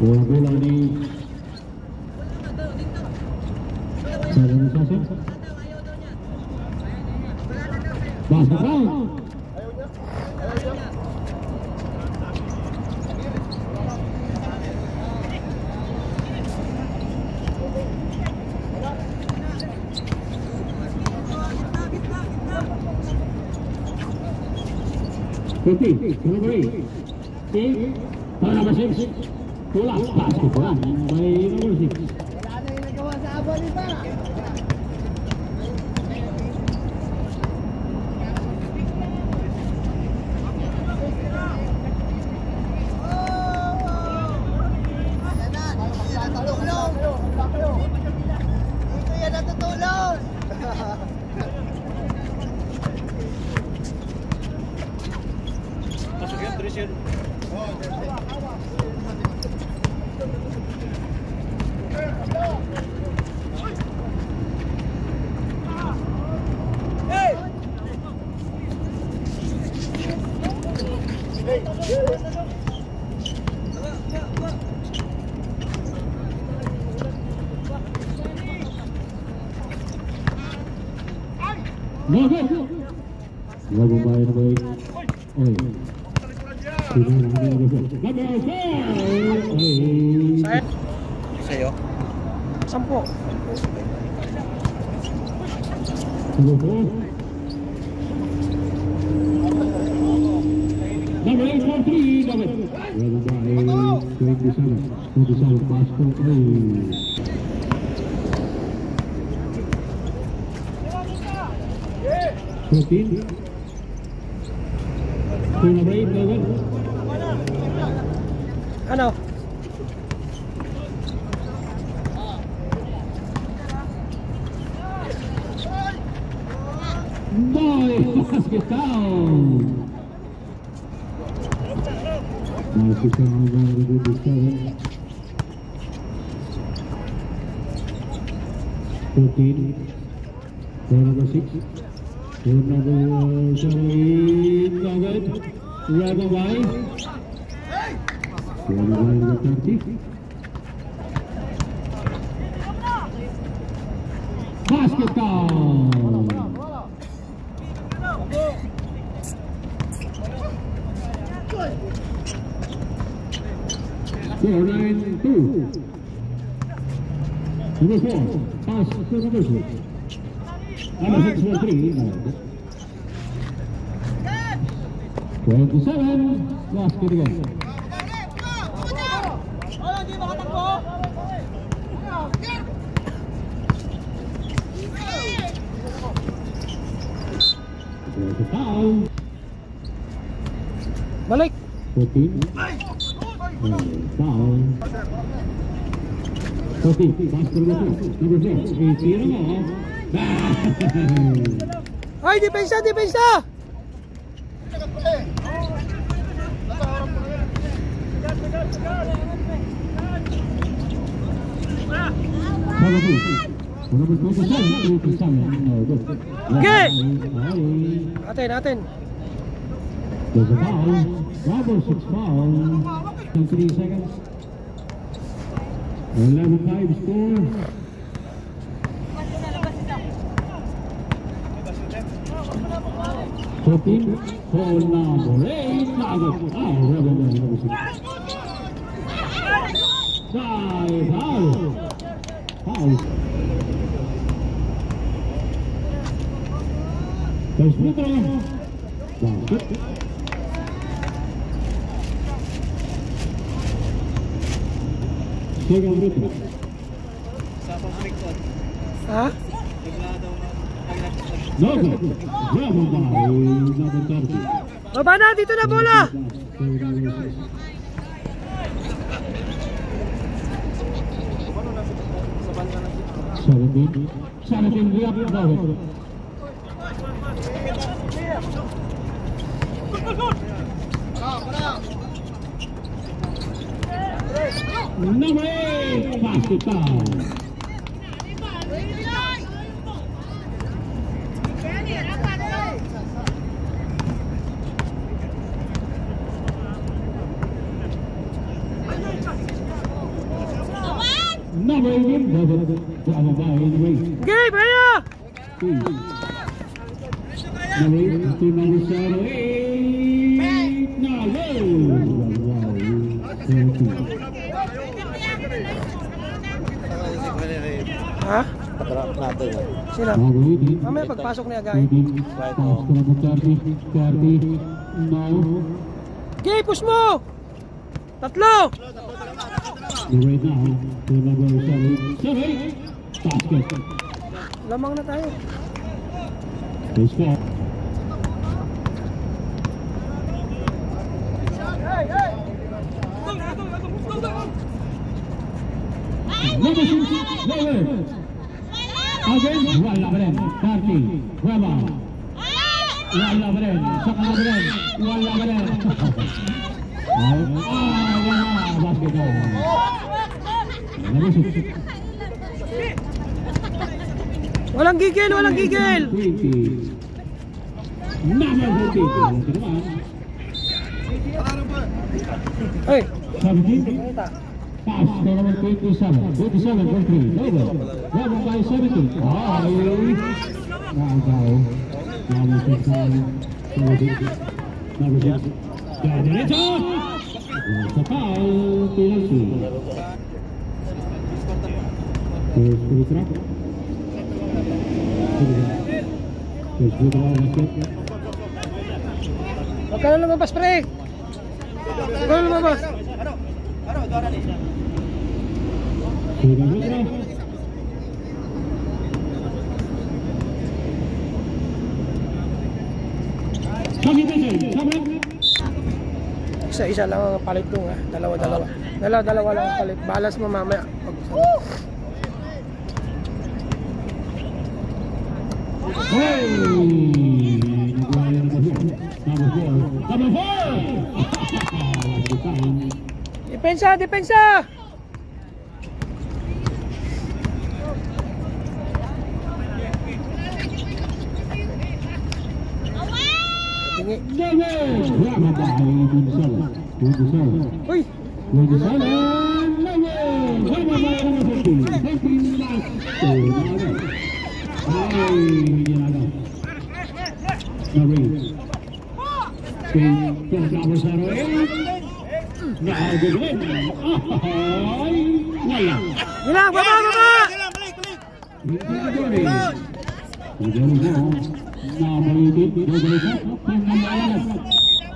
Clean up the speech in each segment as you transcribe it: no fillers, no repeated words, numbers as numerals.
Bola ini basket. Putih, Kalabari, para masih bola basket bola, baik nomor 6. Wala na yung nagawa sa abo ni Para. Dito yan natutulong. Pasok yan, Trisha. Lagu main baik. Sa'yo? 10. Number 843, David. Di sana basket. 14. Number 8, David. Ano? Boy, basket down. Masih sama dengan besar. 14. Number 6. Number 7. David. Rabawai. Number 30. Basket down. 4-9-2. Number 4. Pass to number 6. Number 6-4-3. 27. Basket again. Foul. Balik. 14. Foul. 14. Basket number 6. 18 mo. Ay, depensa, depensa. Natin. There's a foul. Number 6 foul. 3 seconds. 11-5 score. Fourteen. Foul number 8. Foul. Foul. Terus putra. Basket. Segang putra. Sa pag-record. Ha? Bigla daw na. Nogo. Bravo by number 30. Baba na, dito na bola. Seventeen liap David. Number 8 basket down. Number 11, Bravo by anyway. Game, ayo! Number 8, to number 7, 8. Now, wow. Ha? Patrap natin. Sino? Mamaya pagpasok niya, guys. Okay, push mo! Tatlo! Right now, to number 7, basket. Lamang na tayo. This ball. Number 6, lower. Again, wala pa rin. 30, Bravo. Wala pa rin. Saka na pa rin. Wala pa rin. Wala. Basket ball. Number 6. Walang gigil, walang gigil! 20. Number 40. Ay, 17. Pass to number 27. 27 for 3. Over. Over by 17. Ay! Nakaw. Number 6. Number 6. Diretso! Sa foul. Penalty. First free throw. First free throw. huwag ka na lumabas, pre! Huwag ka na lumabas! Isa-isa lang ang palit dun, ha? Dalawa-dalawa. Dalawa-dalawa lang ang palit. Balas mo mamaya. Hey! Number 4! Depensa! Depensa! Tingi. Uy! Hilang! Baba! Baba!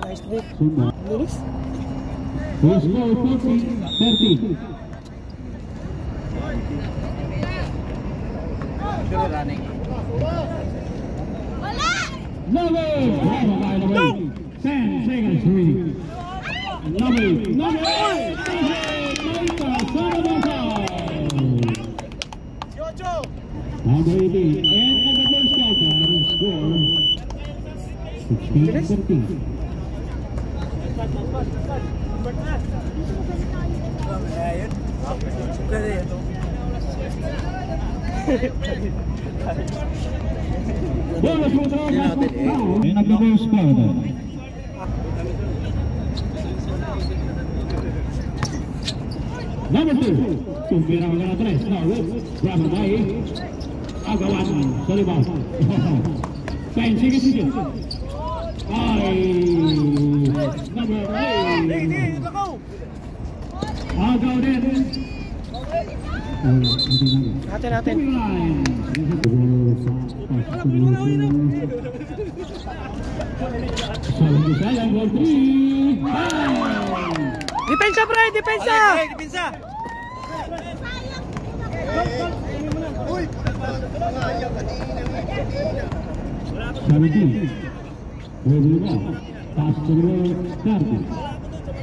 Nice break. Linis? Let's go 30. Sure running. Number 10 seconds remaining. Number 18 and the first quarter score 16-13. Bonus for the nag-first quarter. Number 2, tumpira ka na 3. Now, Bravo by Agawan sa rebound. 10 seconds. Ay! Number 8. Agaw din. Natin. Depensa, pre! Depensa! Depensa!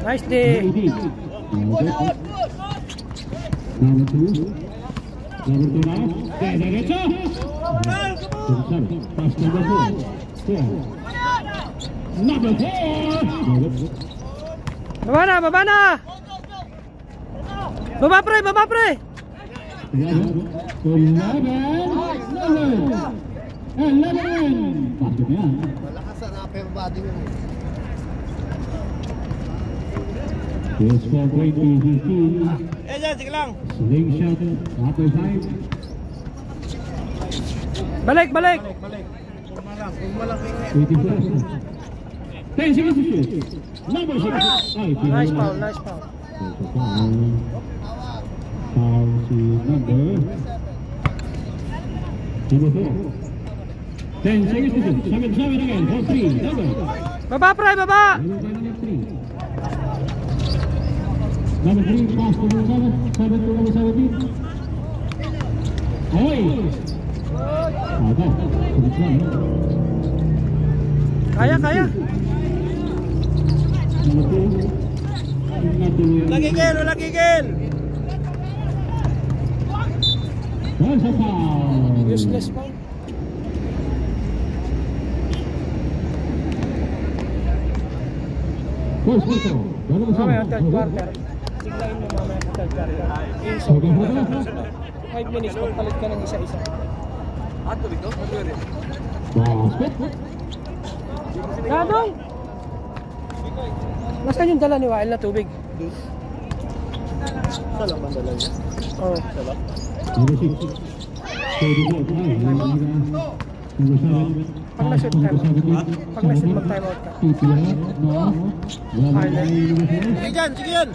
Nice day! Number 2 now. Derecha. Pass number 4. Number 4. Baba na! Baba, pre! 11. Pasok yan. Malakas na upper body mo. The score 20-15. Dyan, sige lang. Slingshot, other side. Balik, balik. Kumalang. 24. 10 seconds to shoot. Number 6. Nice foul, nice foul. Foul si number 4. 10 seconds to shoot. 7 again. For 3. Number. Baba, pre, baba. Number 3. Number 3. Pass to number 7. 7 to number 17. Away. Ada. Kaya, kaya. Wala gigil, wala gigil. Useless foul. Mamaya third quarter. Tiglayin mo mamaya third quarter. So, 5 minutes, pagpalit ka ng isa-isa. Gadong! Nasaan yung dala ni Wael na tubig? Sa lang mandala niya. Oo. Sa lang. Pag na-shoot time out. Pag na-shoot mag-time out ka. Sige dyan, sige yan.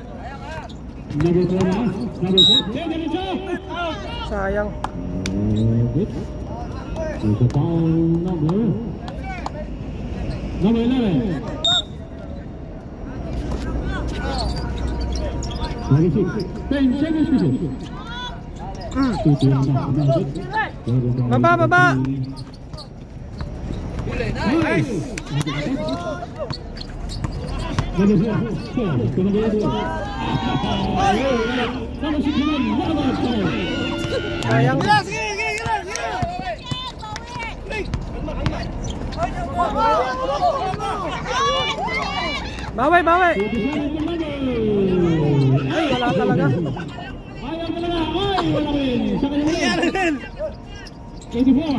Sayang. Number 11. Number 6. 10 seconds to shoot. Baba, baba. Nice. Number 4. Number 6. Sayang. Bawi, bawi. Ay, wala talaga. Ayaw talaga. Ay, wala rin. Sa kanya rin. 84.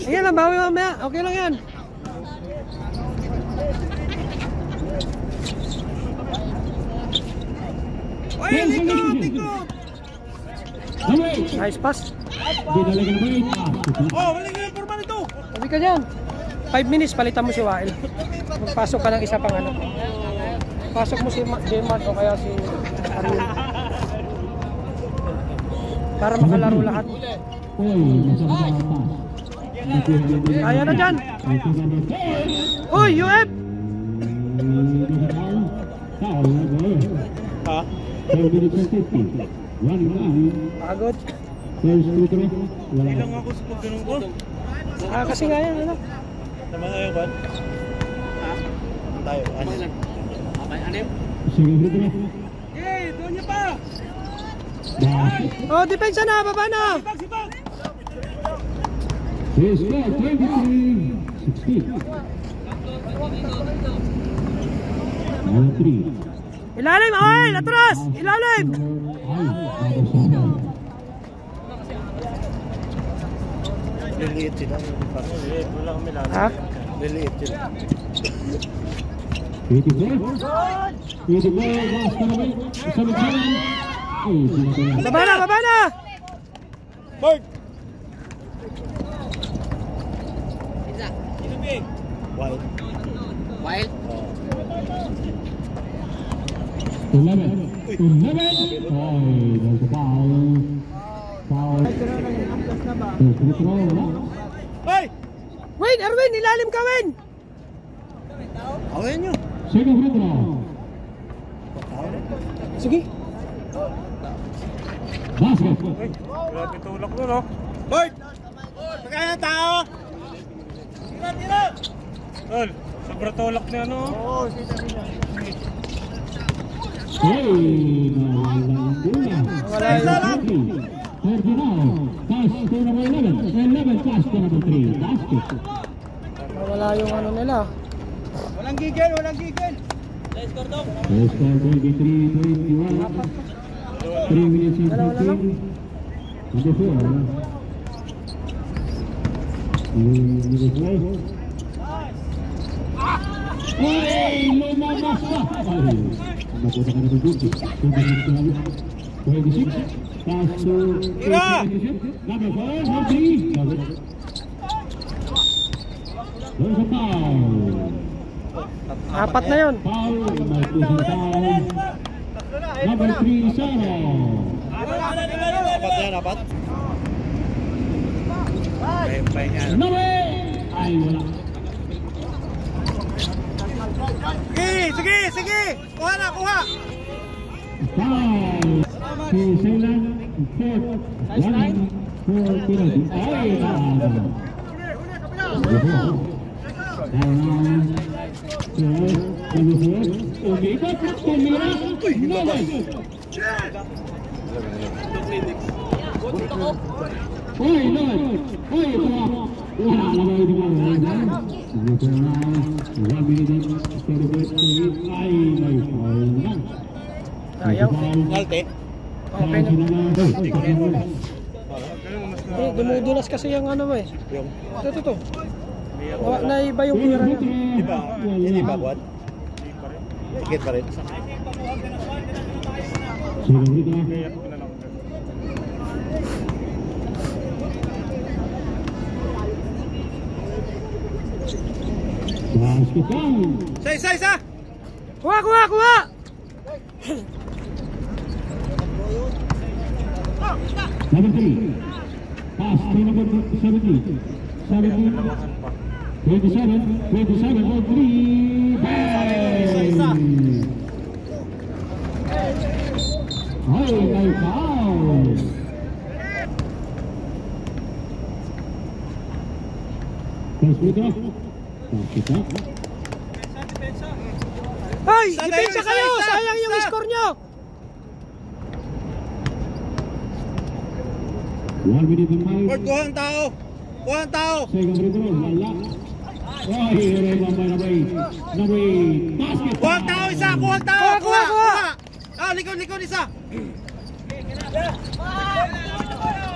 Ayan lang, bawi mamaya. Okay lang yan. Ay, likod. Number 8. Nice pass. Dinalagan ng 8. Oh, balik yung forma nito. Sabi ka dyan. 5 minutes, palitan mo si Wael. Magpasok ka ng isa pang ano. Pasok mo si J-Mart o kaya si Ariel. Para makalaro lahat. Kaya na dyan. Uy, UF! Ha? 50. Pagod. Ilang ako sa pagganong ko. Kasi nga yan, ano? Naman ngayon ba? Ha? Tayo, ano? Hey, doon niya pa! Oh, depensa na, baba na. Sibag! His score 23-16. Number 3. Ilalim, Wael! Atras! Ilalim! Liliit sila. Liliit, wala kami lang. Ha? Liliit sila. 84. Baba na, baba na! Bird! Inubig! Wild. Wild? 11. Oh, there's a foul. Foul. Hey! Win, Erwin! Ilalim ka, Win! Awayan nyo. Second free throw. Sige. Basket. Grabe tulak mo, no? Bird! Pagkaya ng tao! Tira! Tol, sobra tulak niya, no? Oo, sita. Hey, nawalang bola. Wala yun. 39. Pass to number 11. 11 pass to number 3. Basket. Wala yung ano nila. Walang gigil, walang gigil! Let's go, Dom! The score 23-21. 3 minutes and 15. Number 4. Number 4. Ay, lumabas na. Ay, napunta ka na ng bunti. 26. Pass to number 4, 3. There's a foul. Apat na yun. Foul, may pusing foul. Number 3, Saro. Apat. No way! Ay, wala. Sige! Kuha na! Foul. Si Sailan, 4. 1 for penalty. Ay, umikot, tumira, no way. Uy, Lord! Uy, ito na! Wala na ba yung mga ito na, 1 minute, 38, ay, may foul na. Sayang. Ngalte. Okay na. Dumudulas kasi yung ano mo eh. Ito. Na iba yung pira niya. Hindi ba, Juan? Tikit pa rin. Isa! Kuha! Number 3. Pass to number 17. 27 for 3. Bang! Ay, may foul. First winner. Ay! Depensa kayo! Sayang yung score nyo! 1 minute and 5. Bert, kuha ang tao! Second free throw, wala. Ay, nabay. Basket. Kuha ang tao, isa! Kuha ang tao! Kuha! Likod isa!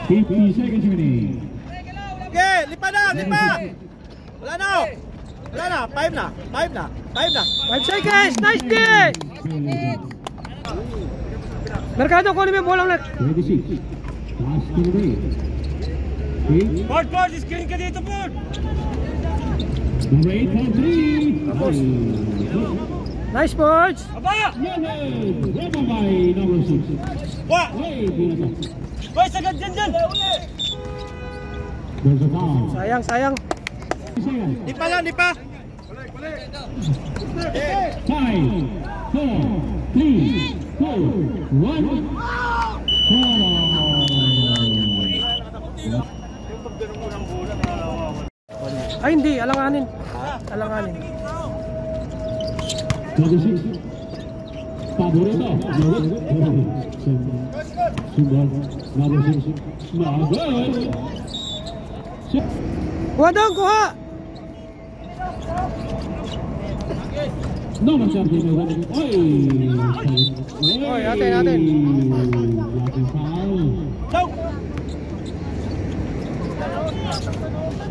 50 seconds remaining. Okay, lipa! Wala na! 5 na! 5 seconds! Nice D! Mercado, kunin mo yung bola ulit. 26. Pass to the way. Bert, screen ka dito, Bert! Number 8 for 3. Nice sports! Aba! Reba by number 6. Kuha! Ay, pinata. Hoy, sagad dyan! There's a foul. Sayang. Seconds. Di pa! 5, 4, 3, 2, 1. Ay hindi, alanganin. 26. Paborito. Sumbal. Number 6. Kuha dong, kuha! Number 17. Oy, atin. Foul.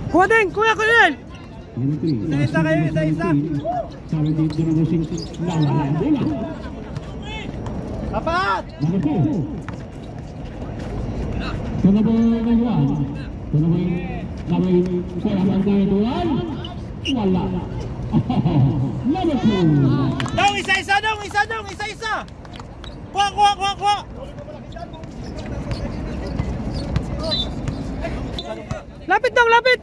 Kuha din! Kuha ko din! Isa kayo, isa. 17 to number 6. Nawala ang bola. Apat! Number 2. To number 1. To number 1. Wala. Number 2. Dong, isa! Kuha! Lapit dong, lapit!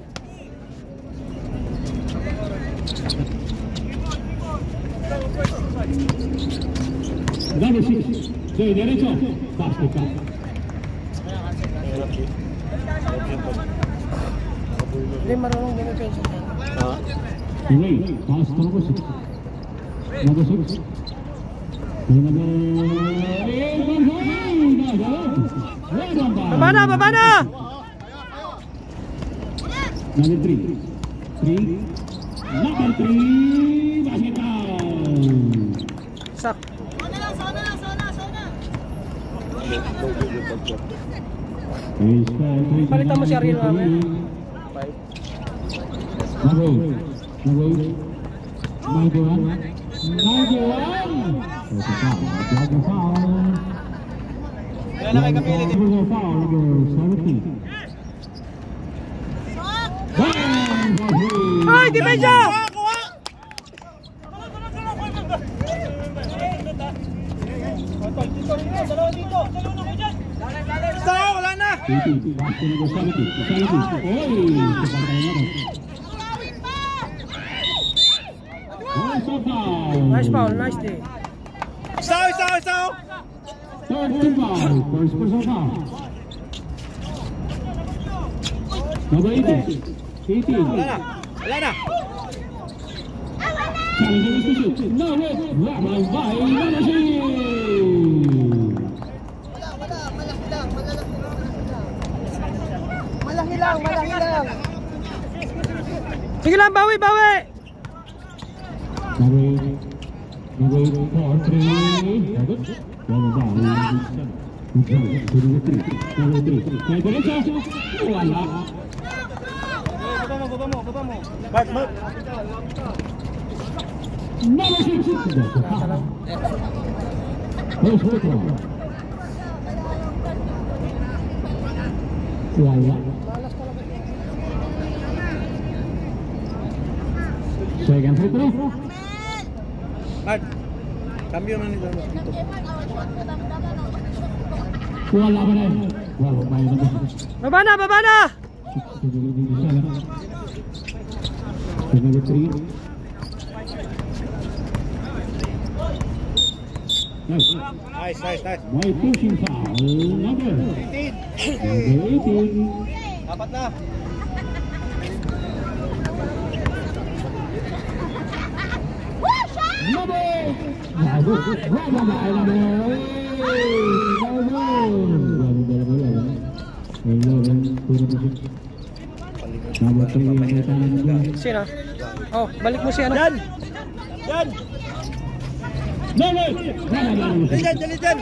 Number 6. Jay derecho. Basket ka. Hindi marunong dinipensa. Away. Pass to number 6. Number 6. Baba na! Number 3. Number 3. Basket down. Sak. Palitan mo si Ariel mamaya. 91. 91. It's a foul. Flag foul. Kaya na kayo kapili. Foul number 17. Ay, depensa! Wala na! 18. Basket number 70. 70. Oy! Nice foul, nice day. Isaw! Third team foul. First personal foul. Number 18. 18. Wala na! Challenging is to shoot. No, wait. Rebound by Manashin. Malaki lang. Sige lang, bawi! Number 4, 3. Rebound by Number 3. Kaya diretso. Wala. Baba mo. Bart. Number 6. First football. Wala. Second free throw. Bart. Cambio na nito. Wala pa rin. Wala pa rin. Baba na! Number 3. Nice. My pushing foul. Number 18. Apat na. Sino? Oh, balik mo siya. Yan! Dali dyan!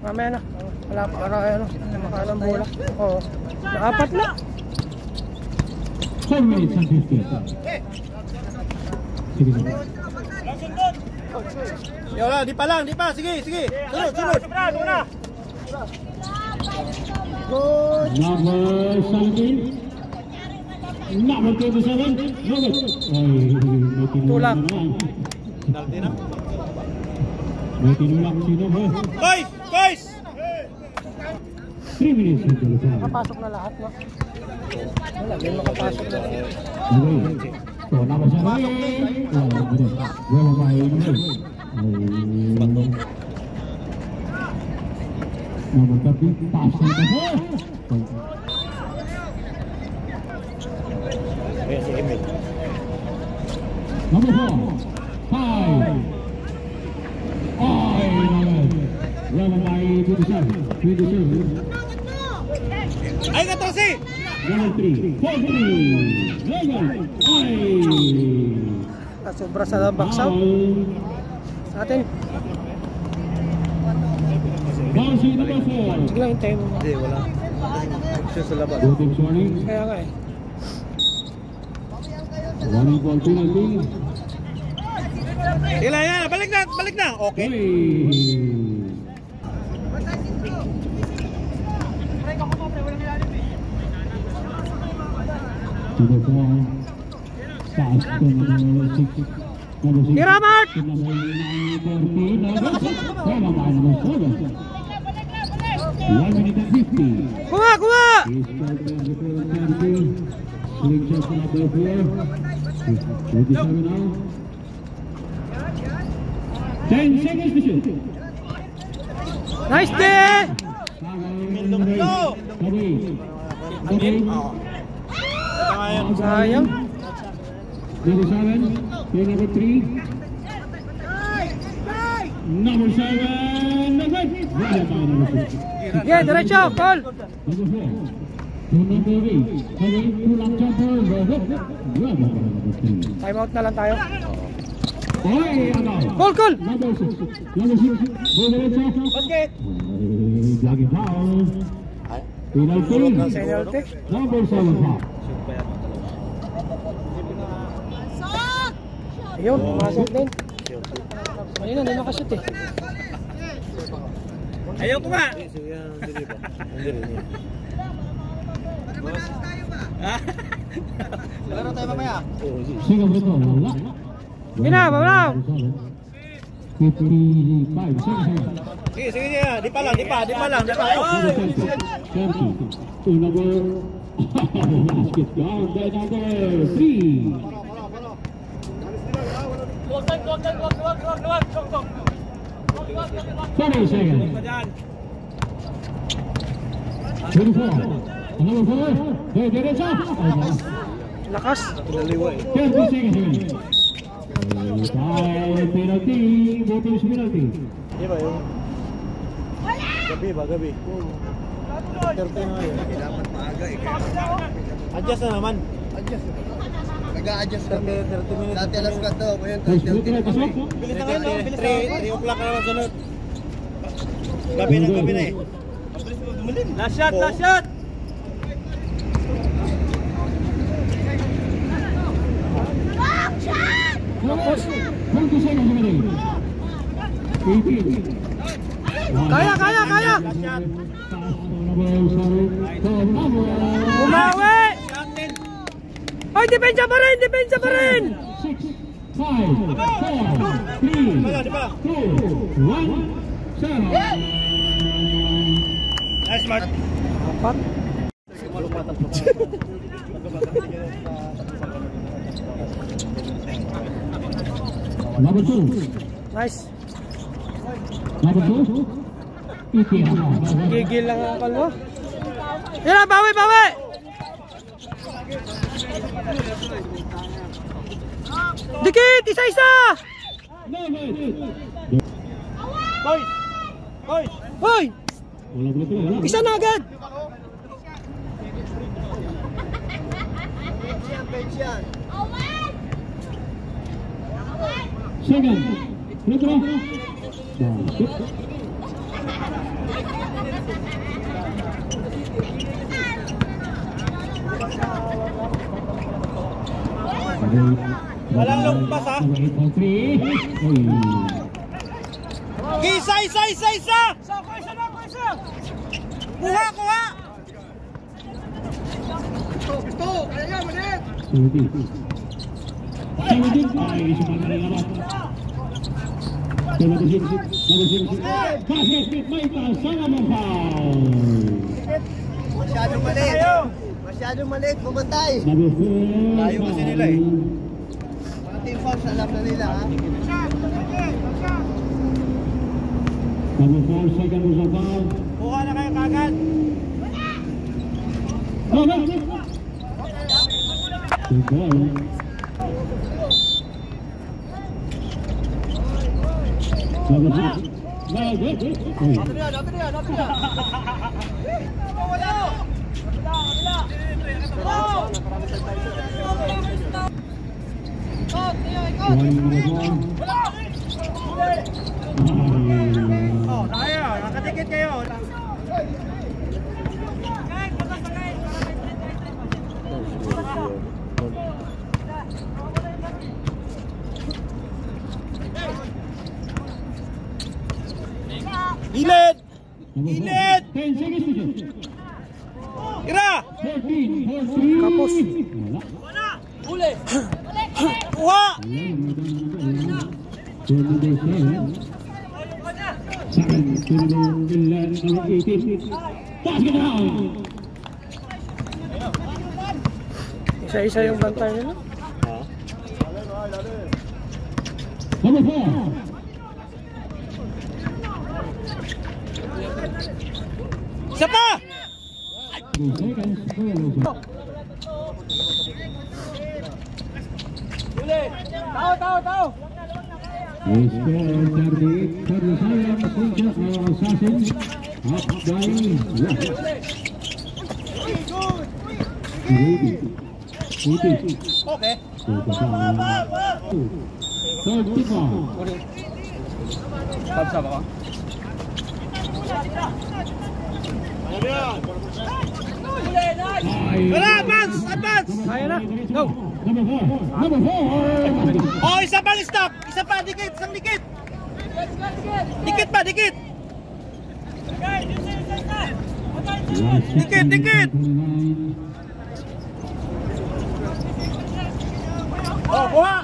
Mamaya na. Wala pa makalang bola. Oo. Naapat na. 4 minutes and 50. Sige. Di pa. Sige. Sunod. Number 17. Number 27. Tulak. May tinulak sino ba? Boys! 3 minutes and 25. Makapasok na lahat, no? Wala, din makapasok na. Okay. So, number 7. Number 30. Pass on the ball. Number 4. 5. Number 27. Ay, 14! Number 3. 43. Sobra sa baksaw. Sa atin. Bouncy number 4. Sige lang, hintayin mo. Hindi, wala. Siya sa labas. Good warning. Kaya nga eh. Warning call penalty. Ilan yan? Balik na! Okay. Number 4. Pass to number 6. Tira, Mark! Number 13. Number 7. 1 minute and 50. Kuha! Slingshot to number 4. 27 now. 10 seconds to shoot. Nice day! Sayang. Number 7. Number 3. Number 7. Number 8. Yeah, diretso, call. Number 4. Number 8. Tulak jumper. Time out na lang tayo. Call. Call! Number 6. Number 6. Basket! Vlogging foul. Penalty. Penalty. Number 7 foul. Ayun, pumasok din. Ayun na, hindi makashoot eh. Ayaw ko nga! Laro tayo mamaya. Second free throw. Wala. Gina, wala. 55 seconds. Sige, sige. Di pa lang. Cherky. To number basket down by number 3. Sorry, second. 24. Number 4. Hey, derecha. Lakas. 30 seconds. Time penalty. Voting penalty. Di ba yung... Gabi. 30 na yun. Dapat maaga eh. Adjust na naman. Nag-a-adjust kami. 30 minutes. Dati alas ka to. Ngayon, Nice free throw, pasok. Bilis na ngayon, no? 3 o'clock na lang sunod. Gabi na eh. Last shot! Tapos, 20 seconds remaining. 18. Kaya! Bumawi! Ay, depensa pa rin! 6, 5, 4, 3, 2, 1, 0. Nice, Mark. Apat. Number 2. Nice. Number 2. Gigil lang ang kalmo. Yan na, bawi! Dikit! Isa-isa! Hoy! Isa na agad! Second. Free throw. Basket. Walang lumpas, ha? 8.3. Isa! Kuha! Gusto! Kaya nga, malit! 17. Ay, sumama rin naman. Number 6. Basket, may kasama mong foul. Masyadong maliit, bumantay. Number 4. Tayo kasi nila eh. Mga team fouls, alam na nila, ha? Number 4, second was a foul. Kuha na kayo kagad. Good ball. Number 6. Tayo, nakatikit kayo. Gilid! 10 seconds. Ira! 13. Kapos. Kuha! Isa-isa yung bantay nila. Number 4. Isa pa! 2 seconds. Tao! Score 38, 37, Assassin, up by 1. Okay. 35. Pabsa ba ka? Ano yan? Wala, advance! Advance! Kaya na. Go. Number 4. Oh, isa pang stop! Isa pa, dikit! Isang dikit! Dikit pa, dikit! Dikit, dikit! Oh, buha!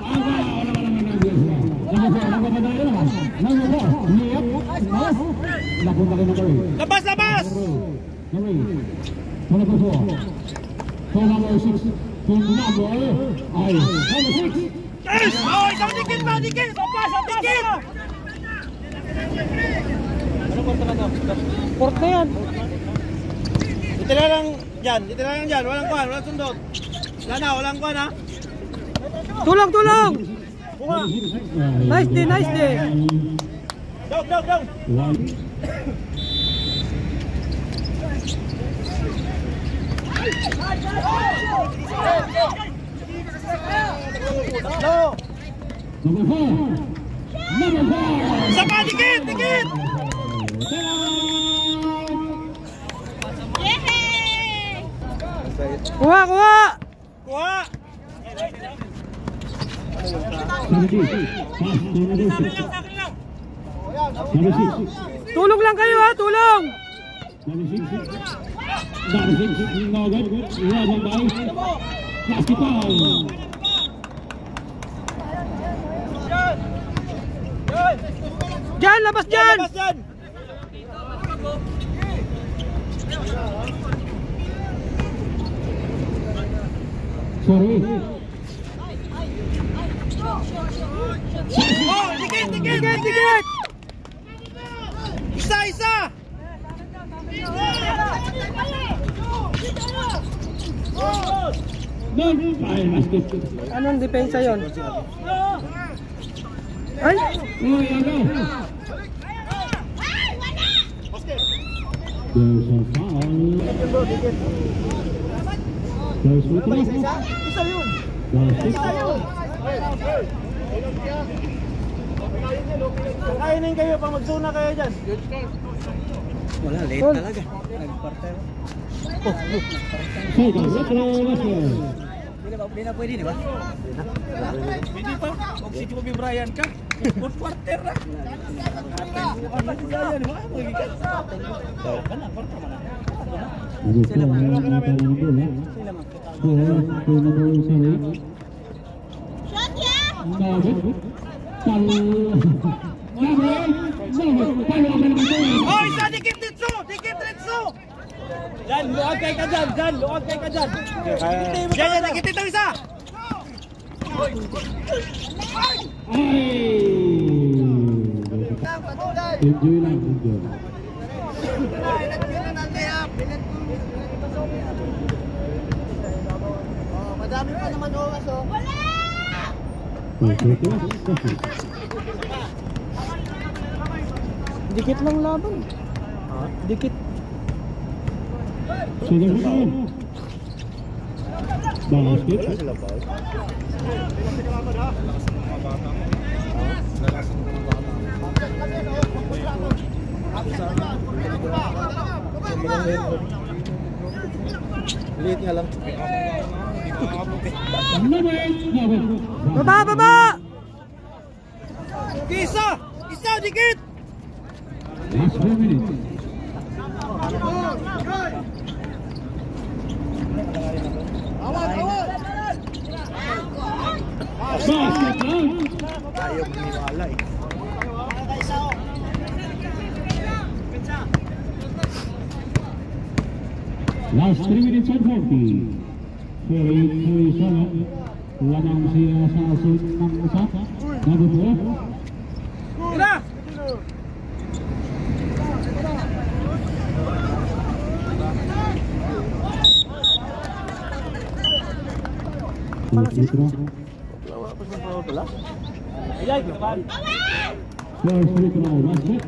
Labas, labas! Yes! Oh, isang dikit pa, dikit! Dikit! Port na yan. Dito na lang dyan, walang kuhan, walang sundot. Wala na, walang kuhan ha. Tulong, tulong. Buha! Nice day, nice day. Dog, dog, dog! No! Isa pa, dikit, dikit! Kuha, kuha. Kuha! Tulong lang kayo ha, tulong. Diyan, labas diyan. Labas dyan! Sorry. Oh, dikit, dikit, Dikit, dikit! dikit. Isa, isa! Anong depensa yon? Ay, There's a foul. There's Isa yun. Kainin kayo, pang magsuna kayo dyan. Wala, late Tol. talaga. Nag-quarter. Hindi na pwede, di ba? Hindi pa, kung si Kobe Bryant ka, fourth quarter na. Apat si Zion, mga magigigas. Oh, isa, dikit Ritsu! Dikit Ritsu! Jan, luwag kay ka dyan! Jan, luwag kay ka dyan! Yan, dikit ito isa! Enjoy lang, enjoy. Madami pa naman oras, oh. dikit lang laban. Dikit. Basket. Liit nga lang. Baba, baba. Isa! Isa, dikit! Last 4 minutes. Basket out. Ayaw maniwala eh. Last 3 minutes and 40. 48-37. Walang siya sa asin ng isa. Nagubo. Tira! Ayay, kapan! First free throw, basket.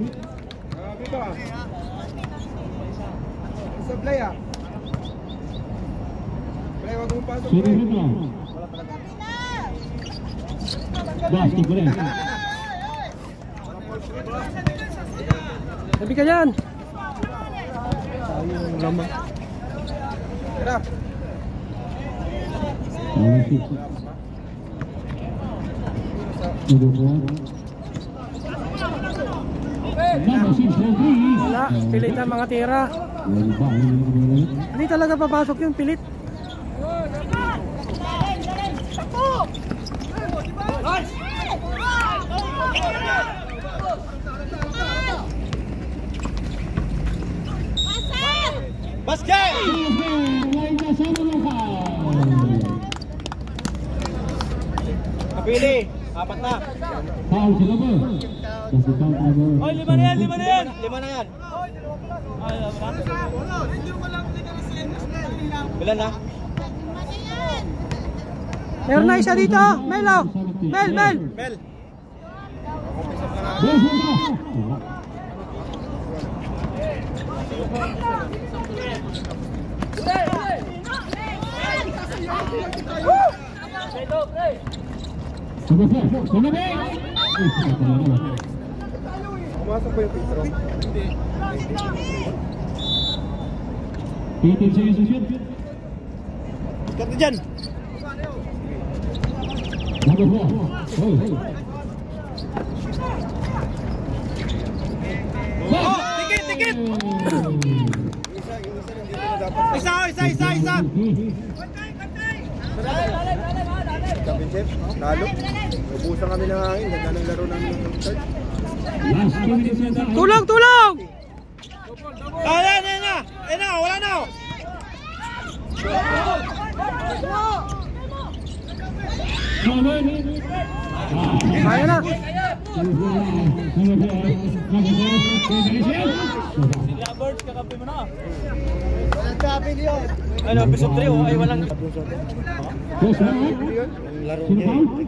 Sa play ah. Play, wag mong pasok. Second free throw. Basket pa rin. Sabi ka yan. Tara. Number 6. Number 4. Number 6 for 3. Wala, pilit ang mga tira. Hindi talaga papasok yung pilit. Basket! Napili. Apat na. Foul sila ba? Kasi count over. Oy, lima na yan. Lima na yan. Ilan na? Meron na isa dito. Mel, oh. Mel. Mel. Pumasok ba yung Petro? 18 seconds to shoot. Cut na dyan. Number 4. Oh, tikit! Isa! Championship, talo. Ubusan kami ng hangin, ganda ng laro namin ng third. Last 2 minutes na tayo. Tulong! Ayun na, wala na. Kaya na. Labert, kakapi mo na. Ano, episode 3 oh, ay walang Laro niya, ayos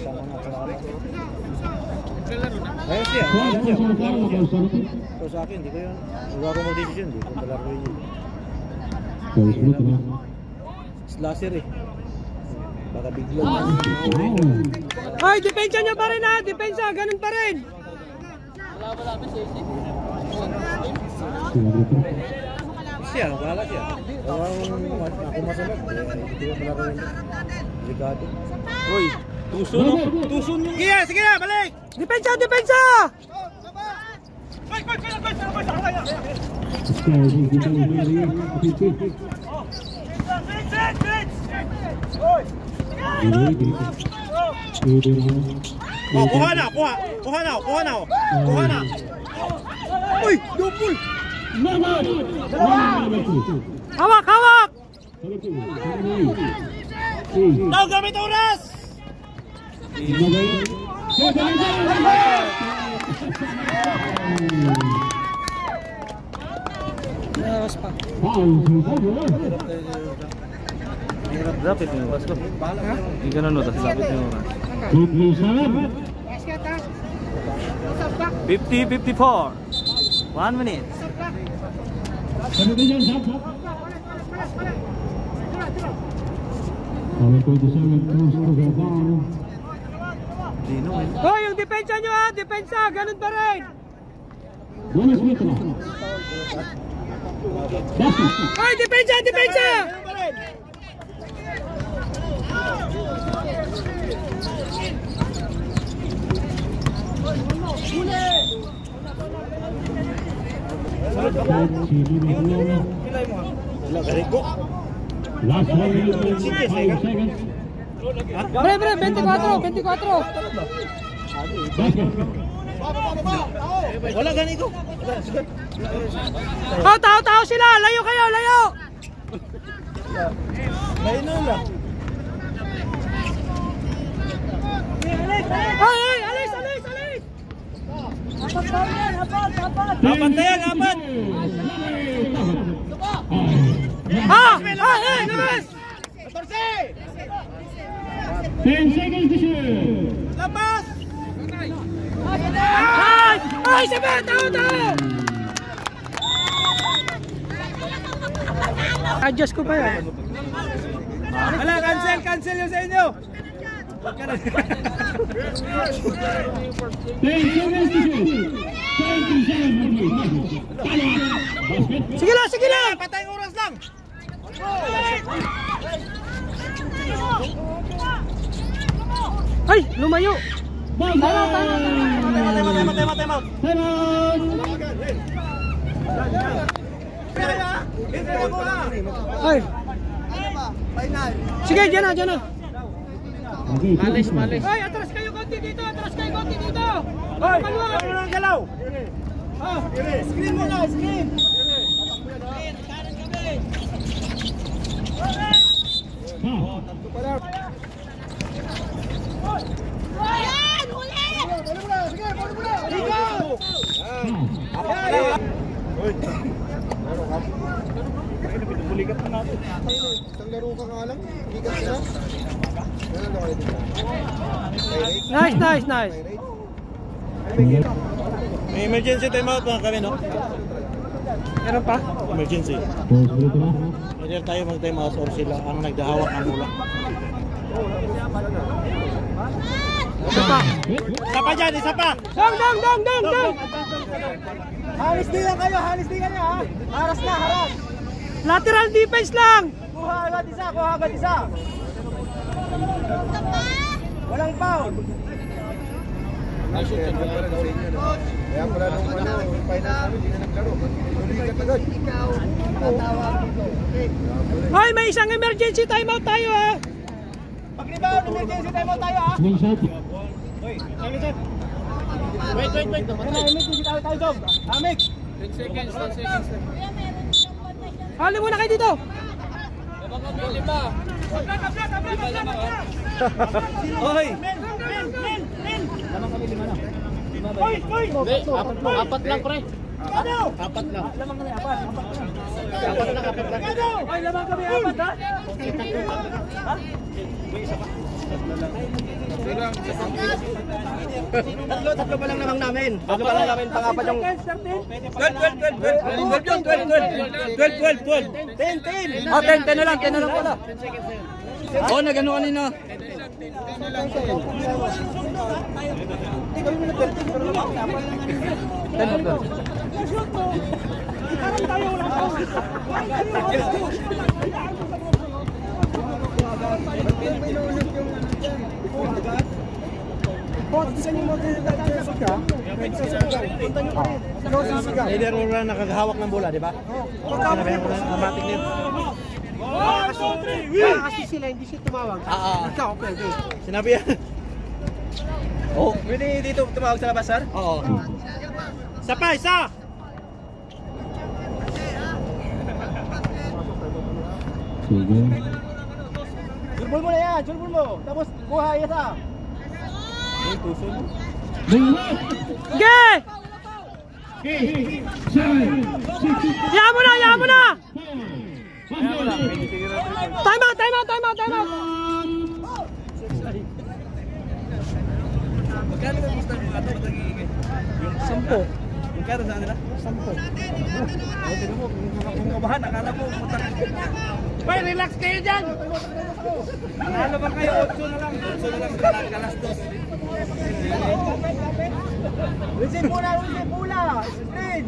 siya. So sa akin, hindi ko yun. Laro mo decision, hindi ko talaro yun. Slasher eh. Baka bigla. Ay, depensa nyo pa rin ha. Depensa, ganun pa rin. Siya, wala siya. Ako masalag. Hindi ko talaro yun. Delikado. Uy, tusun yung... Sige na, balik. Depensa! Oh, kuha na. Uy, double! Hawak! Daw gamit oras. Lawas pa. Lapit mo yung oras ko. Hindi ka nanood, tapos lapit mo yung oras. 50-54. 1 minute. Dino eh. Hoy, yung depensa nyo ha. Depensa, ganun pa rin. Hoy, depensa! Last 1 minute, 5 seconds. Bre, 24. Basket. Wala ganito. Oh, tao sila. Layo kayo. Layo na lang. Ay, alis. Apat na yan. Labas! 10 seconds to shoot. Labas. Ay, sabi! Tao! Adjust ko pa yan. Ala, cancel yung sa inyo. 10 seconds to shoot. Sige lang, sige lang. Patay oras lang. Ay, lumayo. Time out. Ay. Sige, dyan na. Malis. Ay, atras kayo konti dito. Hoy, ano nang galaw? Screen mo na, screen. Ayan! Huli! Isang laro ka nga lang, gigas sila. Nice. May emergency timeout mga kami, no? Meron pa? Emergency. Pwede tayo mag-timeout or sila ang nagdahawak ng bola. Isa pa. Isa pa dyan, isa pa! Dong. Halis din lang kayo ha! Haras na, haras! Lateral defense lang. Kuha agad isa! Walang foul! Kaya pala nung final namin, hindi na naglaro. Tuligat agad. Ay, may isang emergency timeout tayo ha. Pag-rebound, emergency timeout tayo ha! Wait. Emergency tayo, Dom. Amik! 10 seconds. Hali muna kayo dito. Oy! Apat lang, pre. Apat lang. Ay, lamang kami apat ha. Tatlo pa lang namang namin. Pangapat yung 12. 10. Oh, 10 na lang pala. Oh, nagano kanina. Leader mo na nakagahawak ng bola, di ba? Sinabihan mo na amatik niya. Kasi sila hindi siya tumawag. Ikaw, okay. Sinabi yan. Oh, pwede dito tumawag sa labas, sir? Oo. Isa! Sige. Julbol mo na yan, julbol mo. Tapos kuha isa. Ge! Yaman mo na! Time out! Magkano ba gusto mo ato magiging? Yung 10. Magkano sa kanila? 10. Tingnan mo, kung kabahan, akala mo putak. Hoy, relax kayo dyan! Ano ba kayo? 8 na lang, kalas 2. Receive muna! Screen!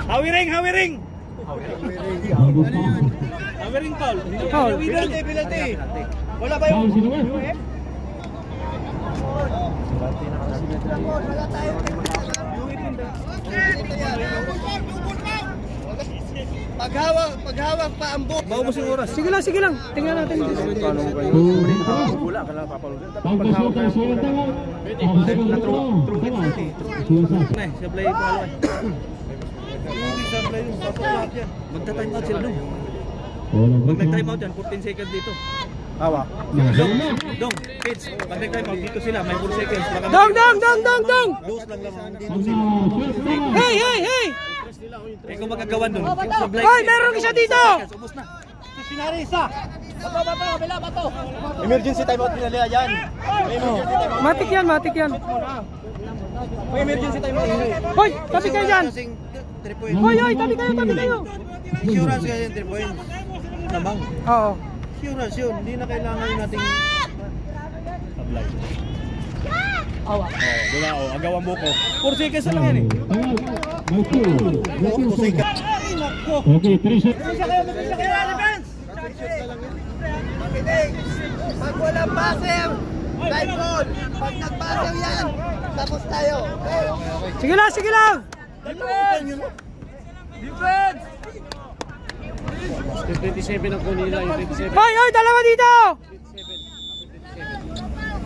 Hawiring! Hawiring foul. Foul. Penalty! Wala ba yung... Paghawak pa ang buhok. Maubos yung oras. Sige lang. Tingnan natin. Wala ka lang papalugin. Supply pangalawa. Hindi supply yung papalugin yan. Magta-time out sila doon. Pag nag-time out yan, 14 seconds dito. Hawa. Dong, kids, pag nag-time out dito sila, may 4 seconds. Dong! Dos lang naman. Hey! Eh kung magagawan doon, supply. Hoy, meron isa dito! Ubus na. Sinari isa. Bato. Emergency timeout nila yan. Matik yan. May emergency timeout. Hoy, tabi kayo dyan! Hoy, tabi kayo! Insurance kasi yung 3 points. Namang. Oo. Insurance yun. Hindi na kailangan nating apply. Awa. Oh, di ba? Oh, agawan buko. 4 seconds na lang yan eh. May two. Ay, nako. Okay, 3 seconds. Mag-isa kayo, defense! Makinig, pag walang passer, live ball. Pag nag-passer yan, tapos tayo. Okay? Sige lang, sige lang! Defense! Defense! 27 ang kunin nila, yung 27. Hoy, hoy, dalawa dito!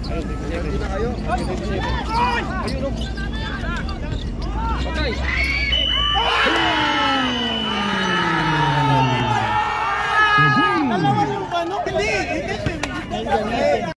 Ayun, 27. Ayun, 27. Ayun, okay.